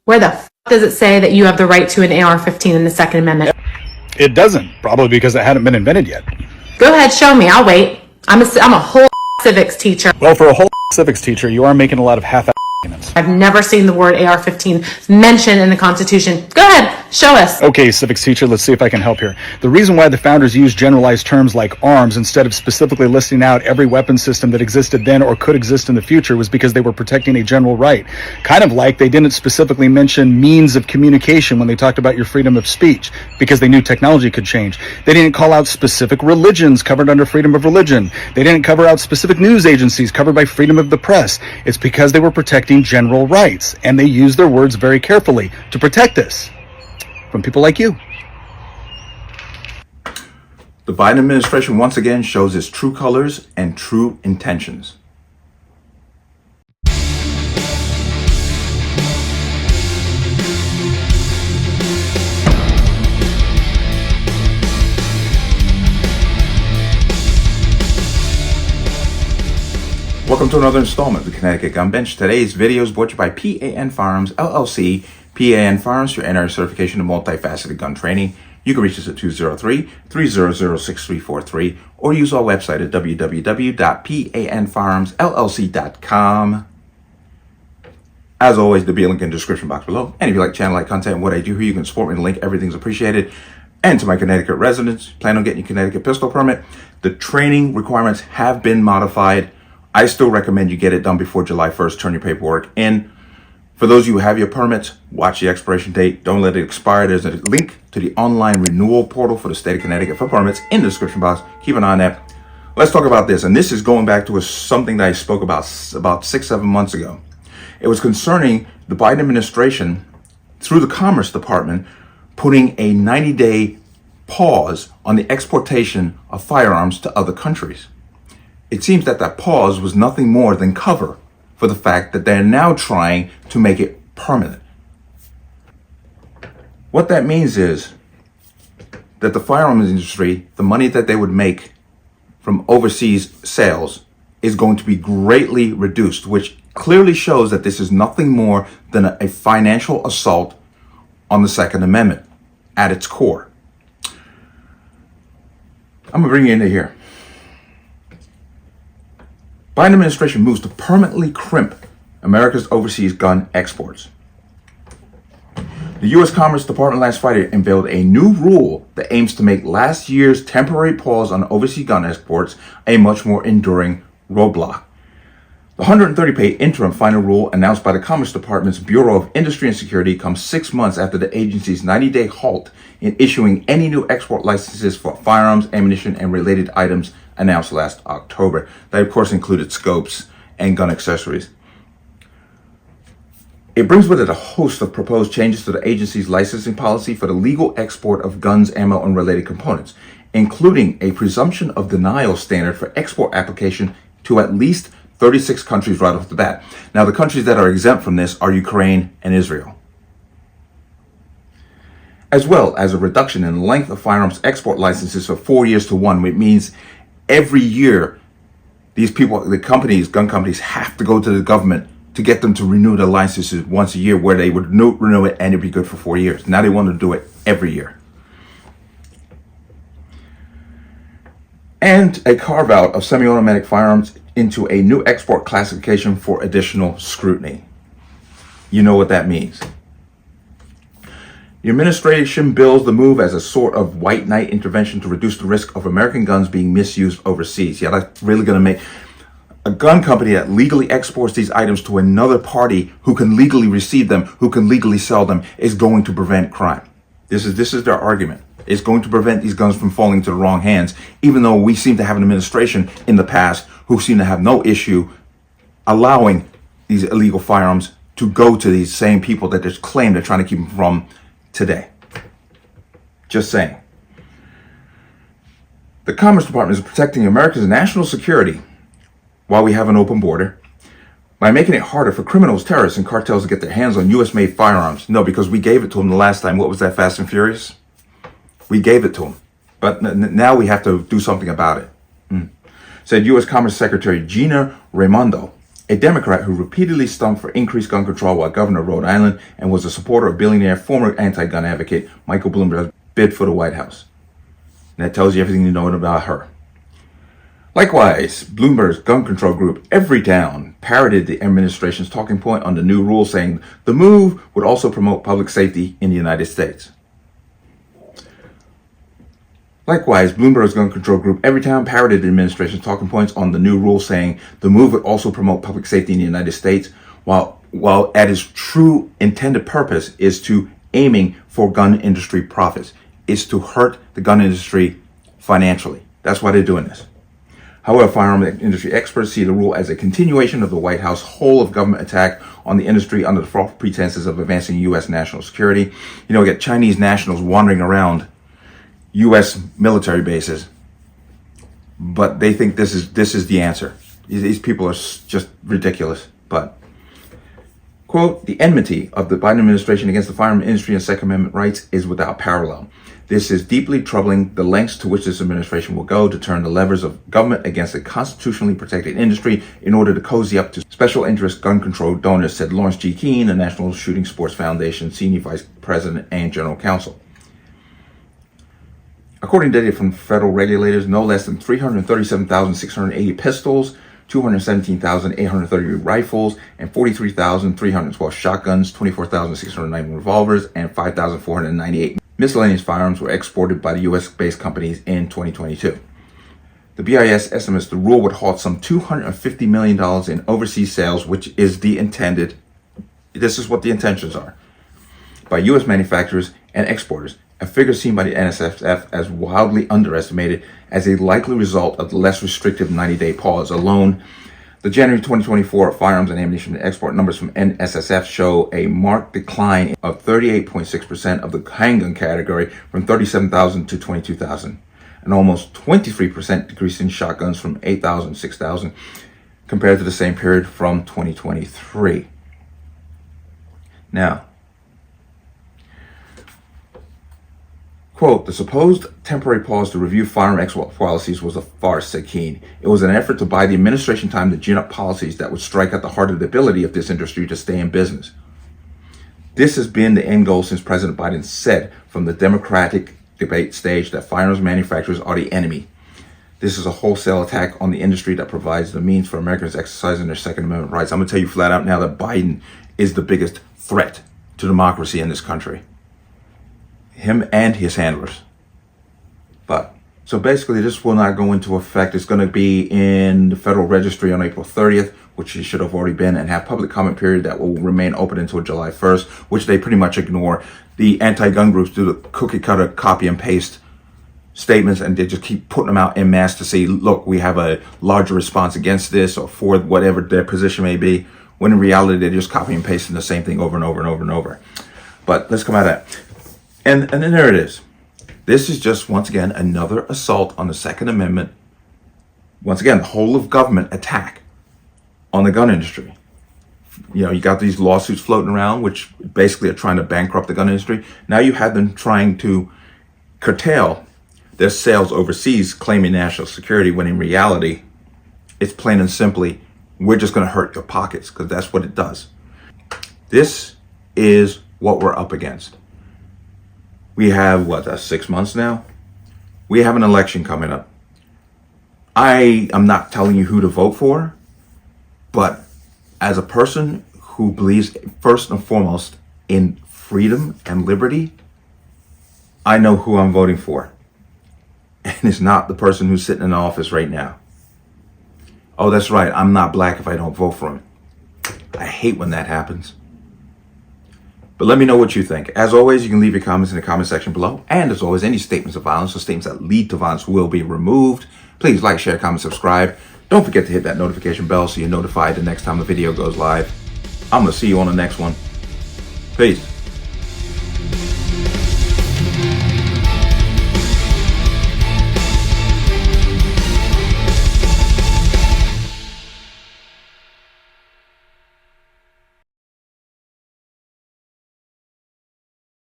Where the f does it say that you have the right to an AR-15 in the Second Amendment? It doesn't, probably because it hadn't been invented yet. Go ahead, show me. I'll wait. I'm a whole civics teacher. Well, for a whole civics teacher, you are making a lot of half-ass arguments. I've never seen the word AR-15 mentioned in the Constitution. Go ahead, show us. Okay, civics teacher, let's see if I can help here. The reason why the founders used generalized terms like arms instead of specifically listing out every weapon system that existed then or could exist in the future was because they were protecting a general right. Kind of like they didn't specifically mention means of communication when they talked about your freedom of speech, because they knew technology could change. They didn't call out specific religions covered under freedom of religion. They didn't cover out specific news agencies covered by freedom of the press. It's because they were protecting general rights, and they used their words very carefully to protect us from people like you. The Biden administration once again shows its true colors and true intentions. Welcome to another installment of the Connecticut Gun Bench. Today's video is brought to you by P.A.N. Firearms, LLC. P.A.N. Firearms, your NRA certification of multifaceted gun training. You can reach us at 203-300-6343 or use our website at www.panfirearmsllc.com. As always, there'll be a link in the description box below. And if you like channel, like content, and what I do here, you can support me. The link, everything's appreciated. And to my Connecticut residents, plan on getting your Connecticut pistol permit. The training requirements have been modified. I still recommend you get it done before July 1st. Turn your paperwork in. For those of you who have your permits, watch the expiration date. Don't let it expire. There's a link to the online renewal portal for the state of Connecticut for permits in the description box. Keep an eye on that. Let's talk about this. And this is going back to something that I spoke about 6-7 months ago. It was concerning the Biden administration, through the Commerce Department, putting a 90-day pause on the exportation of firearms to other countries. It seems that that pause was nothing more than cover for the fact that they're now trying to make it permanent. What that means is that the firearms industry, the money that they would make from overseas sales, is going to be greatly reduced, which clearly shows that this is nothing more than a financial assault on the Second Amendment at its core. I'm gonna bring you into here. Biden administration moves to permanently crimp America's overseas gun exports. The U.S. Commerce Department last Friday unveiled a new rule that aims to make last year's temporary pause on overseas gun exports a much more enduring roadblock. The 130-page interim final rule announced by the Commerce Department's Bureau of Industry and Security comes 6 months after the agency's 90-day halt in issuing any new export licenses for firearms, ammunition, and related items announced last October. That, of course, included scopes and gun accessories. It brings with it a host of proposed changes to the agency's licensing policy for the legal export of guns, ammo, and related components, including a presumption of denial standard for export application to at least 36 countries right off the bat. Now, the countries that are exempt from this are Ukraine and Israel, as well as a reduction in the length of firearms export licenses from 4 years to 1, which means every year these people, the companies, gun companies, have to go to the government to get them to renew their licenses once a year, where they would renew it and it'd be good for 4 years. Now they want to do it every year. And a carve out of semi-automatic firearms into a new export classification for additional scrutiny. You know what that means. The administration bills the move as a sort of white knight intervention to reduce the risk of American guns being misused overseas. Yeah, that's really going to make a gun company that legally exports these items to another party who can legally receive them, who can legally sell them, is going to prevent crime. This is their argument. It's going to prevent these guns from falling into the wrong hands, even though we seem to have an administration in the past who seem to have no issue allowing these illegal firearms to go to these same people that just claim they're trying to keep them from today. Just saying. The Commerce Department is protecting America's national security while we have an open border by making it harder for criminals, terrorists, and cartels to get their hands on U.S.-made firearms. No, because we gave it to them the last time. What was that, Fast and Furious? We gave it to them. But now we have to do something about it. Said U.S. Commerce Secretary Gina Raimondo a Democrat who repeatedly stumped for increased gun control while governor of Rhode Island and was a supporter of billionaire former anti-gun advocate Michael Bloomberg's bid for the White House. And that tells you everything you know about her. Likewise, Bloomberg's gun control group, Everytown, parroted the administration's talking point on the new rule, saying the move would also promote public safety in the United States. Likewise, Bloomberg's gun control group, Everytown, parroted the administration's talking points on the new rule, saying the move would also promote public safety in the United States, while at its true intended purpose is to aiming for gun industry profits, is to hurt the gun industry financially. That's why they're doing this. However, firearm industry experts see the rule as a continuation of the White House whole of government attack on the industry under the false pretenses of advancing U.S. national security. You know, we get Chinese nationals wandering around U.S. military bases, but they think this is the answer. These people are just ridiculous. But, quote, the enmity of the Biden administration against the firearm industry and Second Amendment rights is without parallel. This is deeply troubling, the lengths to which this administration will go to turn the levers of government against a constitutionally protected industry in order to cozy up to special interest gun control donors, said Lawrence G. Keene, the National Shooting Sports Foundation Senior Vice President and General Counsel. According to data from federal regulators, no less than 337,680 pistols, 217,830 rifles, and 43,312 shotguns, 24,690 revolvers, and 5,498 miscellaneous firearms were exported by the U.S.-based companies in 2022. The BIS estimates the rule would halt some $250 million in overseas sales, which is this is what the intentions are, by U.S. manufacturers and exporters, a figure seen by the NSF as wildly underestimated as a likely result of the less restrictive 90-day pause alone. The January 2024 firearms and ammunition export numbers from NSSF show a marked decline of 38.6% of the handgun category from 37,000 to 22,000, an almost 23% decrease in shotguns from 8,000 to 6,000 compared to the same period from 2023. Now, quote, the supposed temporary pause to review firearm export policies was a farce, said Keene. It was an effort to buy the administration time to gin up policies that would strike at the heart of the ability of this industry to stay in business. This has been the end goal since President Biden said from the Democratic debate stage that firearms manufacturers are the enemy. This is a wholesale attack on the industry that provides the means for Americans exercising their Second Amendment rights. I'm going to tell you flat out now that Biden is the biggest threat to democracy in this country. Him and his handlers. But, so basically this will not go into effect. It's going to be in the Federal Registry on April 30th, which it should have already been, and have public comment period that will remain open until July 1st, which they pretty much ignore. The anti-gun groups do the cookie cutter copy and paste statements, and they just keep putting them out en masse to say, look, we have a larger response against this or for whatever their position may be, when in reality they're just copying and pasting the same thing over and over and over and over. But let's come at that. And then there it is. This is just, once again, another assault on the Second Amendment. Once again, the whole of government attack on the gun industry. You know, you got these lawsuits floating around, which basically are trying to bankrupt the gun industry. Now you have them trying to curtail their sales overseas, claiming national security, when in reality, it's plain and simply, we're just going to hurt your pockets, because that's what it does. This is what we're up against. We have, 6 months now? We have an election coming up. I am not telling you who to vote for, but as a person who believes first and foremost in freedom and liberty, I know who I'm voting for. And it's not the person who's sitting in the office right now. Oh, that's right, I'm not black if I don't vote for him. I hate when that happens. But let me know what you think. As always, you can leave your comments in the comment section below. And as always, any statements of violence or statements that lead to violence will be removed. Please like, share, comment, subscribe. Don't forget to hit that notification bell so you're notified the next time the video goes live. I'm going to see you on the next one. Peace.